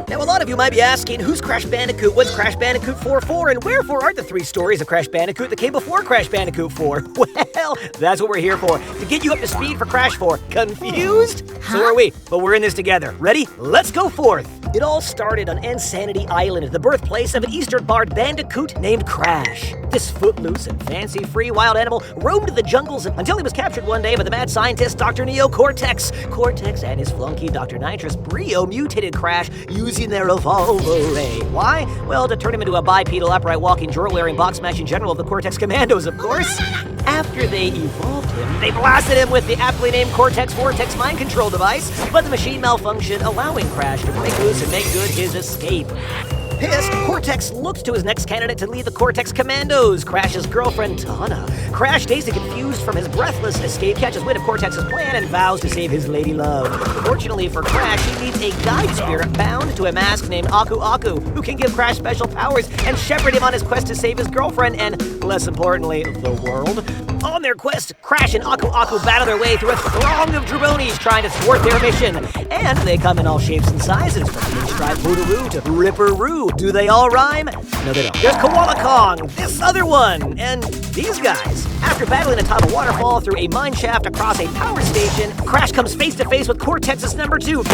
Now, a lot of you might be asking, who's Crash Bandicoot? What's Crash Bandicoot 4 for? And wherefore are the 3 stories of Crash Bandicoot that came before Crash Bandicoot 4? Well, that's what we're here for, to get you up to speed for Crash 4. Confused? So are we, but we're in this together. Ready? Let's go forth. It all started on Sanity Island, the birthplace of an Eastern-barred bandicoot named Crash. This footloose and fancy-free wild animal roamed the jungles until he was captured one day by the mad scientist Dr. Neo Cortex. Cortex and his flunky Dr. Nitrous Brio mutated Crash using their evolver ray. Why? Well, to turn him into a bipedal, upright walking, drawer-wearing, box-smashing general of the Cortex Commandos, of course. After they evolved him, they blasted him with the aptly named Cortex Vortex mind control device, but the machine malfunctioned, allowing Crash to break loose and make good his escape. Pissed, Cortex looked to his next candidate to lead the Cortex Commandos, Crash's girlfriend, Tana. Crash, dazed and confused from his breathless escape, catches wind of Cortex's plan and vows to save his lady love. Fortunately for Crash, he meets a guide spirit bound to a mask named Aku Aku, who can give Crash special powers and shepherd him on his quest to save his girlfriend and, less importantly, the world. On their quest, Crash and Aku Aku battle their way through a throng of Drabonis trying to thwart their mission. And they come in all shapes and sizes, from pinstripe Boodaroo to Ripperoo. Do they all rhyme? No, they don't. There's Koala Kong, this other one, and these guys. After battling atop a waterfall through a mine shaft across a power station, Crash comes face to face with Cortex's number 2,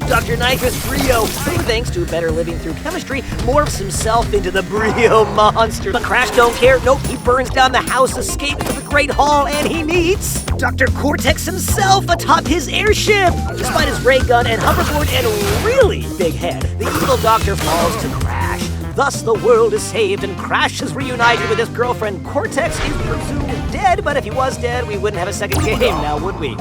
Dr. Nitrous Brio, who, thanks to better living through chemistry, morphs himself into the Brio monster. But Crash don't care. Nope, he burns down the house, escapes to the Great Hall, and he meets Dr. Cortex himself atop his airship. Despite his ray gun and hoverboard and really big head, the evil doctor falls to Crash. Thus, the world is saved, and Crash is reunited with his girlfriend. Cortex is presumed dead, but if he was dead, we wouldn't have a second game now, would we?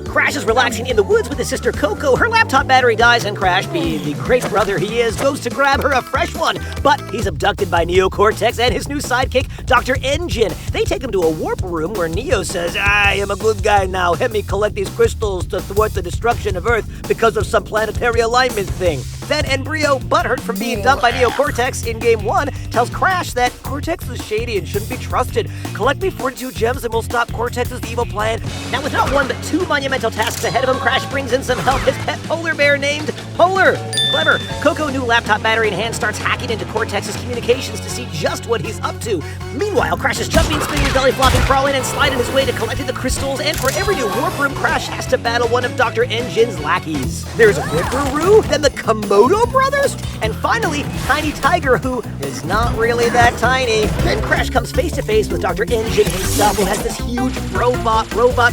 Crash is relaxing in the woods with his sister Coco. Her laptop battery dies, and Crash, being the great brother he is, goes to grab her a fresh one. But he's abducted by Neo Cortex and his new sidekick, Dr. Engine. They take him to a warp room where Neo says, I am a good guy now. Help me collect these crystals to thwart the destruction of Earth because of some planetary alignment thing. Then Brio, butthurt from being dumped by Neo Cortex in Game 1, tells Crash that Cortex is shady and shouldn't be trusted. Collect me 42 gems and we'll stop Cortex's evil plan. Now, with not one but 2 monumental tasks ahead of him, Crash brings in some help. His pet polar bear named Polar. Clever. Coco, new laptop battery in hand, starts hacking into Cortex's communications to see just what he's up to. Meanwhile, Crash is jumping, spinning, belly flopping, crawling, and sliding his way to collecting the crystals, and for every new warp room, Crash has to battle one of Dr. Engine's lackeys. There's Ripperoo, then the Komodo brothers, and finally, Tiny Tiger, who is not really that tiny. Then Crash comes face to face with Dr. Engine himself, who has this huge robot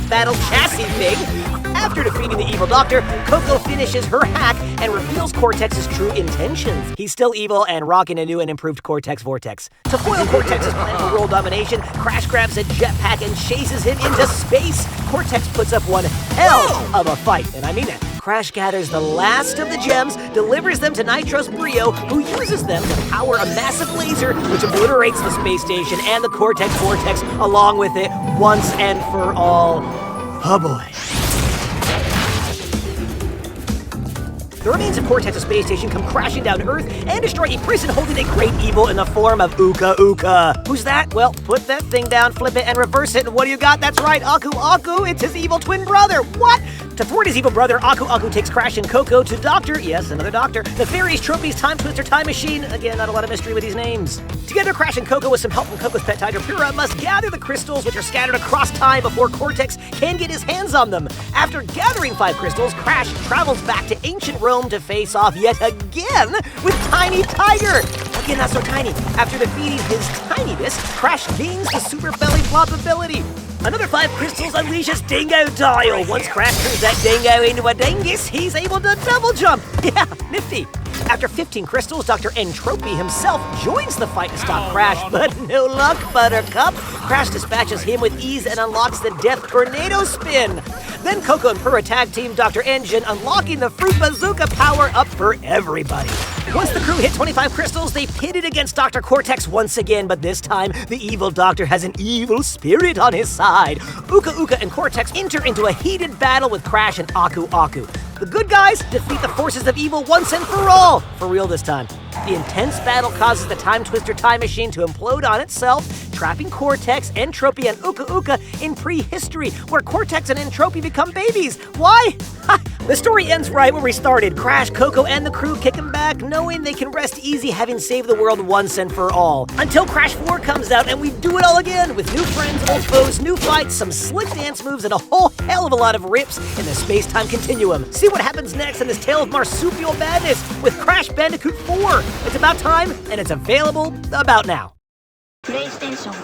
battle chassis thing. After defeating the evil doctor, Coco finishes her hack and reveals Cortex's true intentions. He's still evil and rocking a new and improved Cortex Vortex. To foil Cortex's plan for world domination, Crash grabs a jetpack and chases him into space. Cortex puts up one hell of a fight, and I mean it. Crash gathers the last of the gems, delivers them to Nitrous Brio, who uses them to power a massive laser which obliterates the space station and the Cortex Vortex along with it once and for all. Oh boy. The remains of Cortex's space station come crashing down to Earth and destroy a prison holding a great evil in the form of Uka Uka. Who's that? Well, put that thing down, flip it, and reverse it, and what do you got? That's right, Aku Aku, it's his evil twin brother. What? To thwart his evil brother, Aku Aku takes Crash and Coco to Dr. Yes, another doctor, Nefarious Trophy's Time Twister Time Machine. Again, not a lot of mystery with these names. Together, Crash and Coco, with some help from Coco's pet tiger Pura, must gather the crystals which are scattered across time before Cortex can get his hands on them. After gathering 5 crystals, Crash travels back to ancient Rome to face off yet again with Tiny Tiger. Again, not so tiny. After defeating his tininess, Crash gains the super belly flop ability. Another 5 crystals unleashes Dingo Dial. Once Crash turns that dingo into a dingus, he's able to double jump. Yeah, nifty. After 15 crystals, Dr. Entropy himself joins the fight to stop Crash, but no luck, Buttercup. Crash dispatches him with ease and unlocks the Death Tornado Spin. Then Coco and Purr tag team Dr. Engine, unlocking the Fruit Bazooka power-up for everybody. Once the crew hit 25 crystals, they pitted against Dr. Cortex once again, but this time, the evil doctor has an evil spirit on his side. Uka Uka and Cortex enter into a heated battle with Crash and Aku Aku. The good guys defeat the forces of evil once and for all. For real this time. The intense battle causes the Time Twister time machine to implode on itself, trapping Cortex, Entropy, and Uka Uka in prehistory, where Cortex and Entropy become babies. Why? The story ends right where we started. Crash, Coco, and the crew kicking back, knowing they can rest easy having saved the world once and for all. Until Crash 4 comes out and we do it all again with new friends, old foes, new fights, some slick dance moves, and a whole hell of a lot of rips in the space-time continuum. See what happens next in this tale of marsupial madness with Crash Bandicoot 4. It's about time, and it's available about now. PlayStation